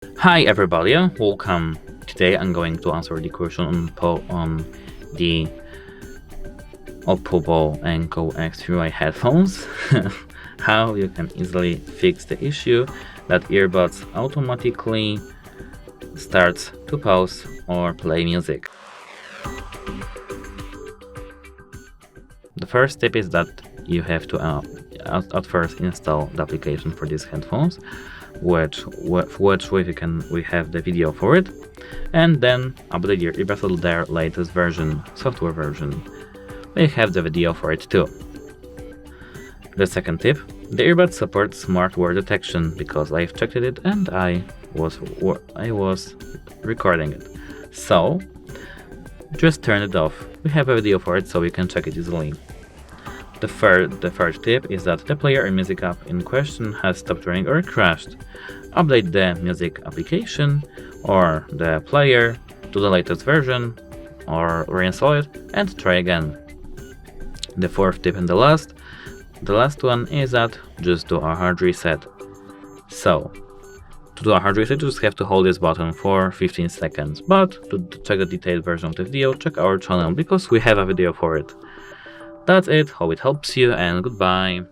Hi everybody, welcome. Today I'm going to answer the question on the OPPO Enco X3i headphones. How you can easily fix the issue that earbuds automatically starts to pause or play music. The first step is that you have to at first install the application for these headphones, which we have the video for it, and then update your earbuds to their latest version, software version. We have the video for it too. The second tip, the earbuds support smart word detection because I've checked it and I was recording it. So just turn it off. We have a video for it so you can check it easily. The third tip is that the player or music app in question has stopped running or crashed. Update the music application or the player to the latest version or reinstall it and try again. The fourth tip and the last one is that just do a hard reset. So to do a hard reset, you just have to hold this button for 15 seconds. But to check the detailed version of the video, check our channel because we have a video for it. That's it, hope it helps you, and goodbye.